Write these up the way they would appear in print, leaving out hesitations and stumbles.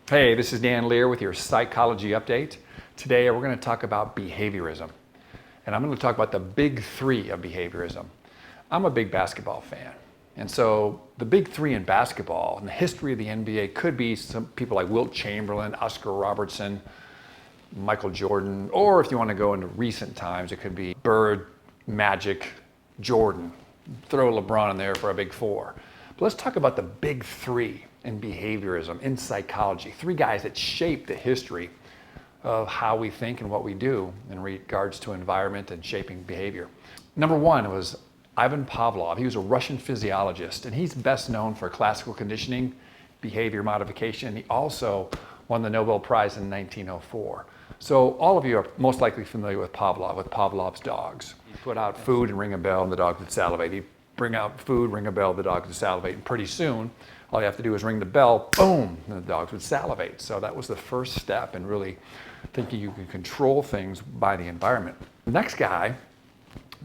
Hey, this is Dan Lier with your Psychology Update. Today we're going to talk about behaviorism. And I'm going to talk about the big three of behaviorism. I'm a big basketball fan. And so the big three in basketball in the history of the NBA could be some people like Wilt Chamberlain, Oscar Robertson, Michael Jordan, or if you want to go into recent times, it could be Bird, Magic, Jordan. Throw LeBron in there for a big four. But let's talk about the big three in behaviorism, in psychology. Three guys that shape the history of how we think and what we do in regards to environment and shaping behavior. Number one was Ivan Pavlov. He was a Russian physiologist, and he's best known for classical conditioning, behavior modification. He also won the Nobel Prize in 1904. So all of you are most likely familiar with Pavlov, with Pavlov's dogs. He'd put out food and ring a bell, and the dog would salivate. He'd bring out food, ring a bell, the dog would salivate, and pretty soon, all you have to do is ring the bell, boom, and the dogs would salivate. So that was the first step in really thinking you can control things by the environment. The next guy,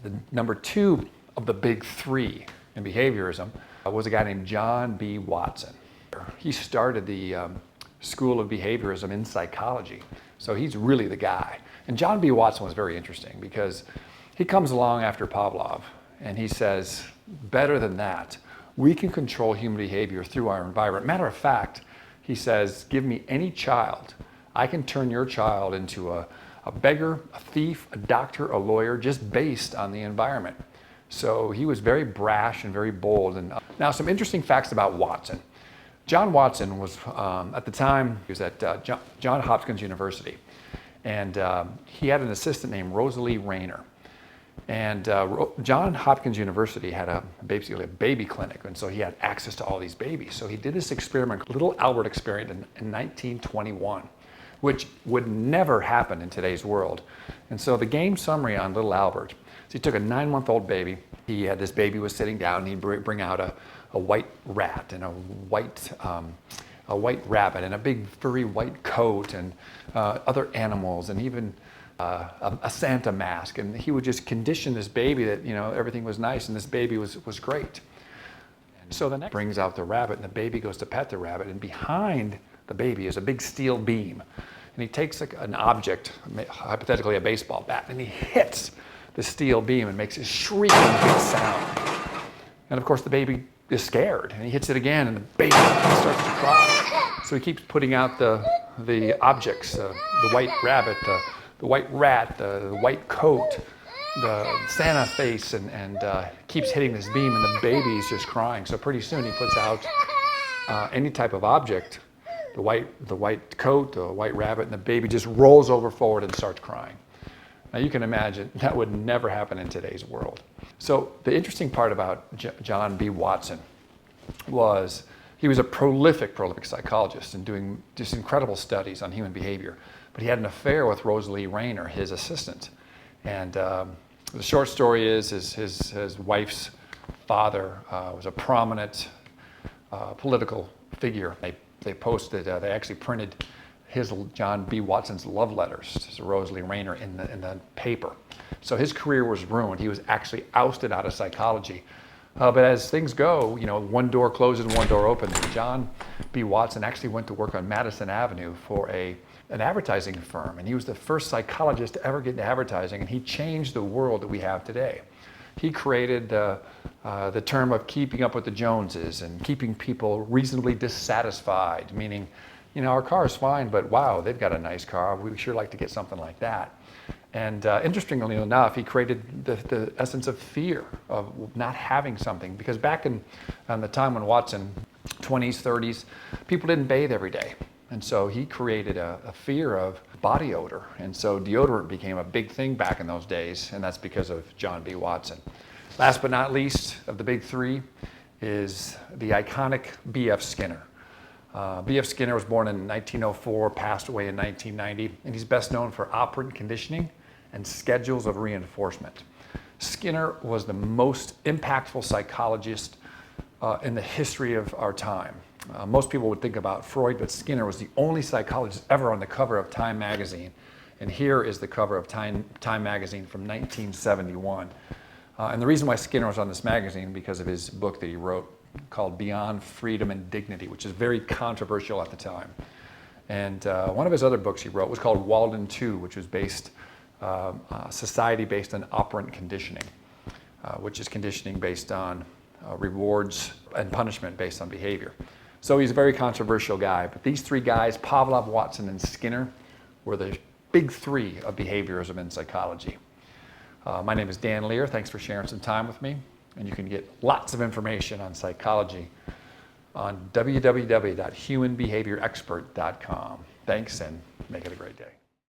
the number two of the big three in behaviorism, was a guy named John B. Watson. He started the School of Behaviorism in psychology. So he's really the guy. And John B. Watson was very interesting because he comes along after Pavlov and he says, better than that, we can control human behavior through our environment. Matter of fact, he says, give me any child. I can turn your child into a beggar, a thief, a doctor, a lawyer, just based on the environment. So he was very brash and very bold. And now some interesting facts about Watson. John Watson was, at the time, he was at Johns Hopkins University. And he had an assistant named Rosalie Rayner. And Johns Hopkins University had basically a baby clinic, and so he had access to all these babies. So he did this experiment, Little Albert experiment, in 1921, which would never happen in today's world. And so the game summary on Little Albert, so he took a 9-month-old baby. He had this baby was sitting down, and he'd bring out a white rat and a white rabbit and a big furry white coat and other animals and even a Santa mask, and he would just condition this baby that everything was nice and this baby was great. And so the next brings out the rabbit, and the baby goes to pet the rabbit, and behind the baby is a big steel beam, and he takes an object, hypothetically a baseball bat, and he hits the steel beam and makes a shrieking big sound. And of course the baby is scared, and he hits it again, and the baby starts to cry. So he keeps putting out the objects, the white rabbit, the white rat, the white coat, the Santa face, and keeps hitting this beam, and the baby's just crying. So pretty soon he puts out any type of object, the white coat, the white rabbit, and the baby just rolls over forward and starts crying. Now you can imagine that would never happen in today's world. So the interesting part about John B. Watson was he was a prolific psychologist and doing just incredible studies on human behavior. But he had an affair with Rosalie Rayner, his assistant. And the short story is his wife's father was a prominent political figure. They posted, they actually printed John B. Watson's love letters to Rosalie Rayner in the paper. So his career was ruined. He was actually ousted out of psychology. But as things go, one door closes and one door opens. John B. Watson actually went to work on Madison Avenue for an advertising firm, and he was the first psychologist to ever get into advertising, and he changed the world that we have today. He created the term of keeping up with the Joneses and keeping people reasonably dissatisfied, meaning, our car's fine, but wow, they've got a nice car. We sure like to get something like that. And interestingly enough, he created the essence of fear of not having something, because back in the time when Watson, 20s, 30s, people didn't bathe every day. And so he created a fear of body odor. And so deodorant became a big thing back in those days, and that's because of John B. Watson. Last but not least of the big three is the iconic B.F. Skinner. B.F. Skinner was born in 1904, passed away in 1990, and he's best known for operant conditioning and schedules of reinforcement. Skinner was the most impactful psychologist in the history of our time. Most people would think about Freud, but Skinner was the only psychologist ever on the cover of Time magazine. And here is the cover of Time magazine from 1971. And the reason why Skinner was on this magazine because of his book that he wrote called Beyond Freedom and Dignity, which is very controversial at the time. And one of his other books he wrote was called Walden 2, which was based, society based on operant conditioning, which is conditioning based on rewards and punishment based on behavior. So he's a very controversial guy, but these three guys, Pavlov, Watson, and Skinner, were the big three of behaviorism in psychology. My name is Dan Lier. Thanks for sharing some time with me. And you can get lots of information on psychology on www.humanbehaviorexpert.com. Thanks, and make it a great day.